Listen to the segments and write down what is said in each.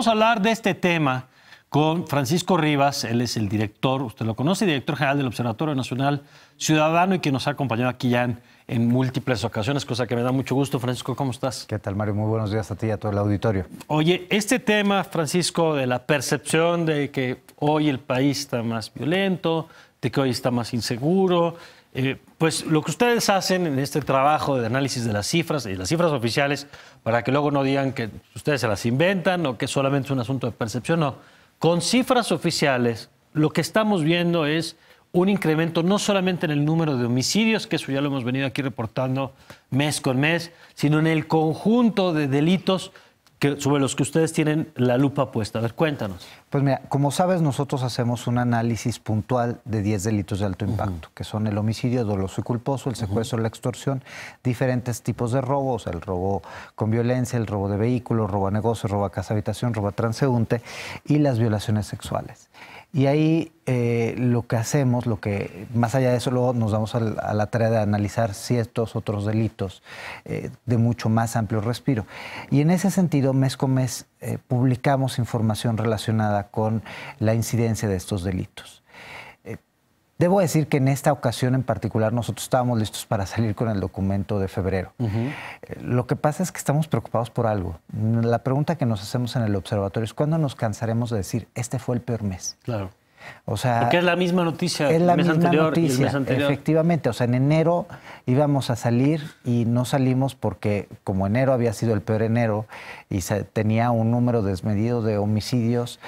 Vamos a hablar de este tema con Francisco Rivas. Él es el director, usted lo conoce, director general del Observatorio Nacional Ciudadano y que nos ha acompañado aquí ya en múltiples ocasiones, cosa que me da mucho gusto. Francisco, ¿cómo estás? ¿Qué tal, Mario? Muy buenos días a ti y a todo el auditorio. Oye, este tema, Francisco, de la percepción de que hoy el país está más violento, de que hoy está más inseguro, pues lo que ustedes hacen en este trabajo de análisis de las cifras y las cifras oficiales, para que luego no digan que ustedes se las inventan o que solamente es un asunto de percepción, no. Con cifras oficiales, lo que estamos viendo es un incremento no solamente en el número de homicidios, que eso ya lo hemos venido aquí reportando mes con mes, sino en el conjunto de delitos sobre los que ustedes tienen la lupa puesta. A ver, cuéntanos. Pues mira, como sabes, nosotros hacemos un análisis puntual de 10 delitos de alto impacto, que son el homicidio doloso y culposo, el secuestro, la extorsión, diferentes tipos de robos, el robo con violencia, el robo de vehículos, robo a negocio, robo a casa habitación, robo a transeúnte y las violaciones sexuales. Y ahí lo que hacemos, más allá de eso, luego nos damos a la tarea de analizar ciertos otros delitos de mucho más amplio respiro. Y en ese sentido, mes con mes, publicamos información relacionada con la incidencia de estos delitos. Debo decir que en esta ocasión en particular nosotros estábamos listos para salir con el documento de febrero. Lo que pasa es que estamos preocupados por algo. La pregunta que nos hacemos en el observatorio es ¿cuándo nos cansaremos de decir este fue el peor mes? Claro. O sea, porque es la misma noticia es la el mes misma anterior noticia, y el mes anterior. Efectivamente. O sea, en enero íbamos a salir y no salimos porque como enero había sido el peor enero y tenía un número desmedido de homicidios,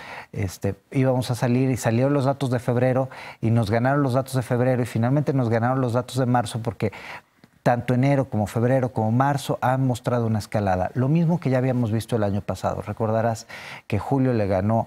íbamos a salir y salieron los datos de febrero y nos ganaron los datos de febrero y finalmente nos ganaron los datos de marzo porque tanto enero como febrero como marzo han mostrado una escalada. Lo mismo que ya habíamos visto el año pasado. Recordarás que julio le ganó,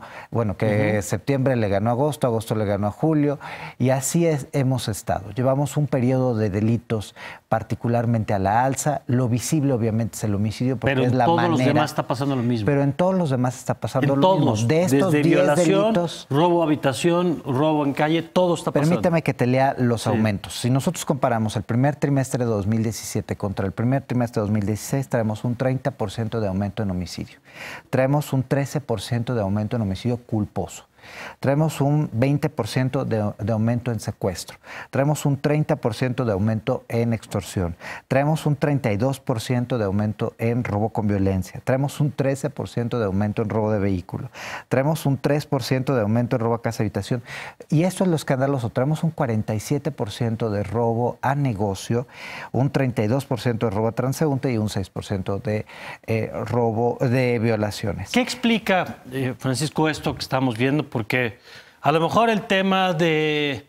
que septiembre le ganó a agosto, agosto le ganó a julio, y así hemos estado. Llevamos un periodo de delitos particularmente a la alza. Lo visible obviamente es el homicidio porque es la manera. Pero en todos los demás está pasando lo mismo. Pero en todos los demás está pasando en lo todos, mismo. De estos desde 10 violación, delitos, robo a habitación, robo en calle, todo está pasando. Permíteme que te lea los aumentos. Si nosotros comparamos el primer trimestre de 2017 contra el primer trimestre de 2016, traemos un 30% de aumento en homicidio. Traemos un 13% de aumento en homicidio culposo. Traemos un 20% de aumento en secuestro. Traemos un 30% de aumento en extorsión. Traemos un 32% de aumento en robo con violencia. Traemos un 13% de aumento en robo de vehículo. Traemos un 3% de aumento en robo a casa habitación. Y esto es lo escandaloso. Traemos un 47% de robo a negocio, un 32% de robo a transeúnte y un 6% de robo de violaciones. ¿Qué explica, Francisco, esto que estamos viendo? Porque a lo mejor el tema de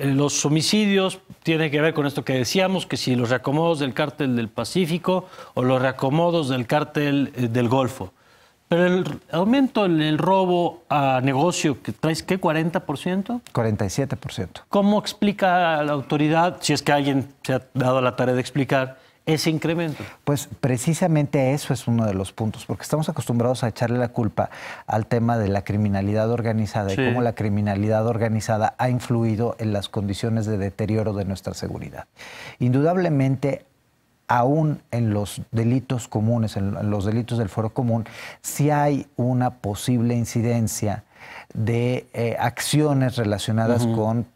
los homicidios tiene que ver con esto que decíamos, que si los reacomodos del cártel del Pacífico o los reacomodos del cártel del Golfo. Pero el aumento en el robo a negocio, que traes, ¿qué? ¿40%? 47%. ¿Cómo explica la autoridad, si es que alguien se ha dado la tarea de explicar, ese incremento? Pues precisamente eso es uno de los puntos, porque estamos acostumbrados a echarle la culpa al tema de la criminalidad organizada y cómo la criminalidad organizada ha influido en las condiciones de deterioro de nuestra seguridad. Indudablemente, aún en los delitos comunes, en los delitos del fuero común, sí hay una posible incidencia de acciones relacionadas con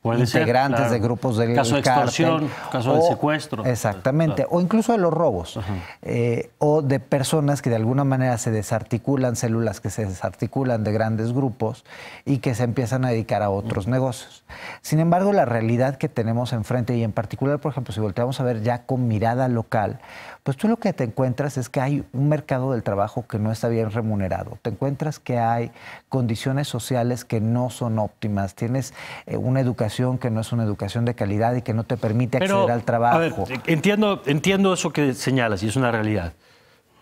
integrantes de grupos del caso de extorsión, caso de secuestro. Exactamente, o incluso de los robos, o de personas que de alguna manera se desarticulan, células que se desarticulan de grandes grupos y que se empiezan a dedicar a otros negocios. Sin embargo, la realidad que tenemos enfrente, y en particular, por ejemplo, si volteamos a ver ya con mirada local, pues tú lo que te encuentras es que hay un mercado del trabajo que no está bien remunerado. Te encuentras que hay condiciones sociales que no son óptimas. Tienes una educación que no es una educación de calidad y que no te permite acceder al trabajo. A ver, entiendo eso que señalas y es una realidad.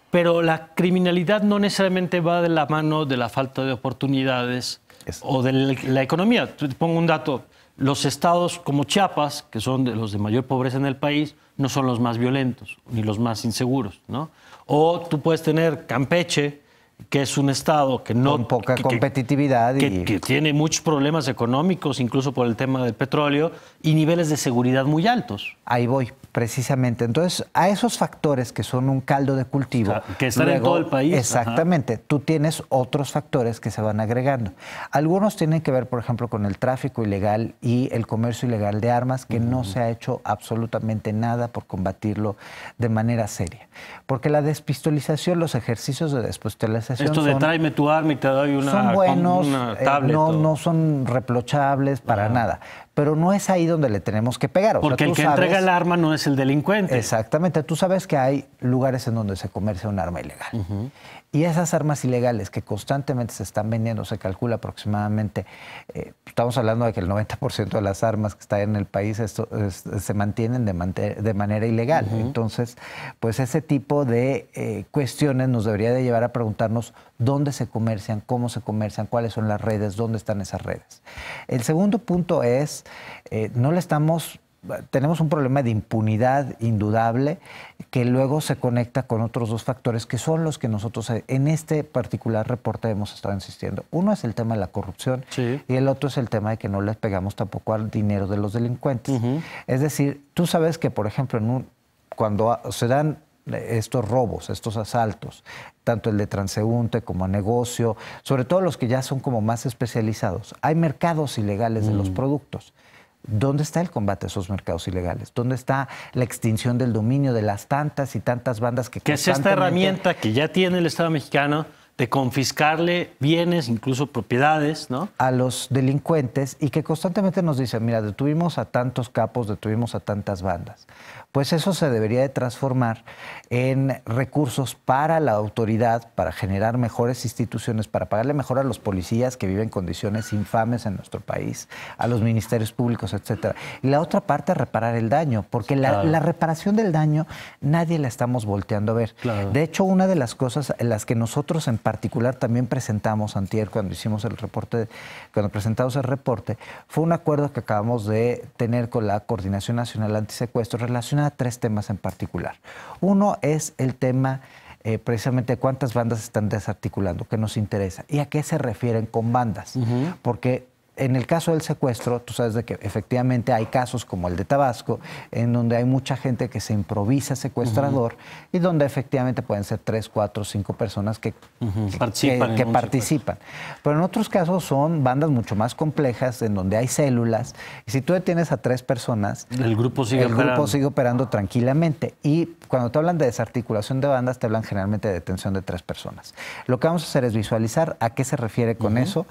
Pero la criminalidad no necesariamente va de la mano de la falta de oportunidades o de la economía. Te pongo un dato. Los estados como Chiapas, que son de los de mayor pobreza en el país, no son los más violentos ni los más inseguros, ¿no? O tú puedes tener Campeche, que es un estado que no... Con poca competitividad. Que tiene muchos problemas económicos, incluso por el tema del petróleo, y niveles de seguridad muy altos. Ahí voy. Precisamente. Entonces, a esos factores que son un caldo de cultivo... O sea, que están en todo el país. Exactamente. Ajá. Tú tienes otros factores que se van agregando. Algunos tienen que ver, por ejemplo, con el tráfico ilegal y el comercio ilegal de armas, que no se ha hecho absolutamente nada por combatirlo de manera seria. Porque la despistolización, los ejercicios de despistolización... Esto de tráeme tu arma y te doy son buenos, una tablet. No son reprochables para nada. Pero no es ahí donde le tenemos que pegar. Porque el que entrega el arma no es el delincuente. Exactamente. Tú sabes que hay lugares en donde se comercia un arma ilegal. Y esas armas ilegales que constantemente se están vendiendo, se calcula aproximadamente, estamos hablando de que el 90% de las armas que están en el país se mantienen de manera ilegal. Entonces, pues ese tipo de cuestiones nos debería de llevar a preguntarnos dónde se comercian, cómo se comercian, cuáles son las redes, dónde están esas redes. El segundo punto es, tenemos un problema de impunidad indudable que luego se conecta con otros dos factores que son los que nosotros en este particular reporte hemos estado insistiendo. Uno es el tema de la corrupción y el otro es el tema de que no les pegamos tampoco al dinero de los delincuentes. Es decir, tú sabes que, por ejemplo, cuando se dan estos robos, estos asaltos, tanto el de transeúnte como a negocio, sobre todo los que ya son como más especializados, hay mercados ilegales de los productos. ¿Dónde está el combate a esos mercados ilegales? ¿Dónde está la extinción del dominio de las tantas y tantas bandas que es esta herramienta que ya tiene el Estado mexicano de confiscarle bienes, incluso propiedades, ¿no? A los delincuentes y que constantemente nos dicen, mira, detuvimos a tantos capos, detuvimos a tantas bandas. Pues eso se debería de transformar en recursos para la autoridad, para generar mejores instituciones, para pagarle mejor a los policías que viven condiciones infames en nuestro país, a los ministerios públicos, etcétera. Y la otra parte es reparar el daño, porque la reparación del daño nadie la estamos volteando a ver. Claro. De hecho, una de las cosas en las que nosotros en particular también presentamos antier cuando hicimos el reporte, cuando presentamos el reporte, fue un acuerdo que acabamos de tener con la Coordinación Nacional Antisecuestro relacionado a tres temas en particular. Uno es el tema precisamente cuántas bandas están desarticulando, que nos interesa, y a qué se refieren con bandas, porque en el caso del secuestro, tú sabes de que efectivamente hay casos como el de Tabasco, en donde hay mucha gente que se improvisa secuestrador y donde efectivamente pueden ser 3, 4, 5 personas que participan. Pero en otros casos son bandas mucho más complejas, en donde hay células. Y si tú detienes a 3 personas, el grupo sigue operando tranquilamente. Y cuando te hablan de desarticulación de bandas, te hablan generalmente de detención de 3 personas. Lo que vamos a hacer es visualizar a qué se refiere con eso,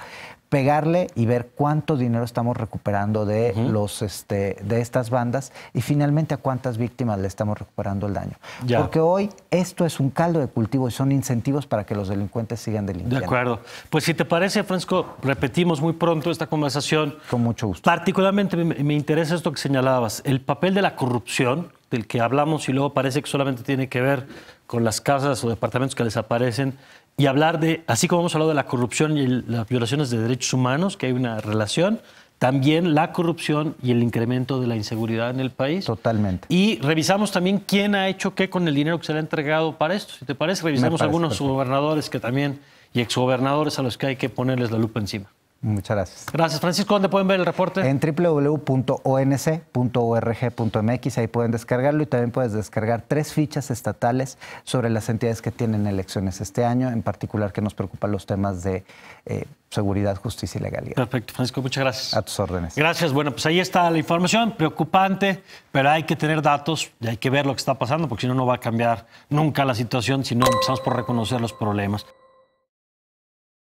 pegarle y ver cuánto dinero estamos recuperando de de estas bandas y finalmente a cuántas víctimas le estamos recuperando el daño. Porque hoy esto es un caldo de cultivo y son incentivos para que los delincuentes sigan delinquiendo. De acuerdo. Pues si te parece, Francisco, repetimos muy pronto esta conversación. Con mucho gusto. Particularmente me interesa esto que señalabas, el papel de la corrupción, del que hablamos y luego parece que solamente tiene que ver con las casas o departamentos que desaparecen, y hablar de, así como hemos hablado de la corrupción y las violaciones de derechos humanos, que hay una relación, también la corrupción y el incremento de la inseguridad en el país. Totalmente. Y revisamos también quién ha hecho qué con el dinero que se le ha entregado para esto. Si te parece, revisamos algunos gobernadores que también, y exgobernadores a los que hay que ponerles la lupa encima. Muchas gracias. Gracias, Francisco. ¿Dónde pueden ver el reporte? En www.onc.org.mx, ahí pueden descargarlo y también puedes descargar 3 fichas estatales sobre las entidades que tienen elecciones este año, en particular que nos preocupan los temas de seguridad, justicia y legalidad. Perfecto, Francisco, muchas gracias. A tus órdenes. Gracias. Bueno, pues ahí está la información, preocupante, pero hay que tener datos y hay que ver lo que está pasando, porque si no, no va a cambiar nunca la situación si no empezamos por reconocer los problemas.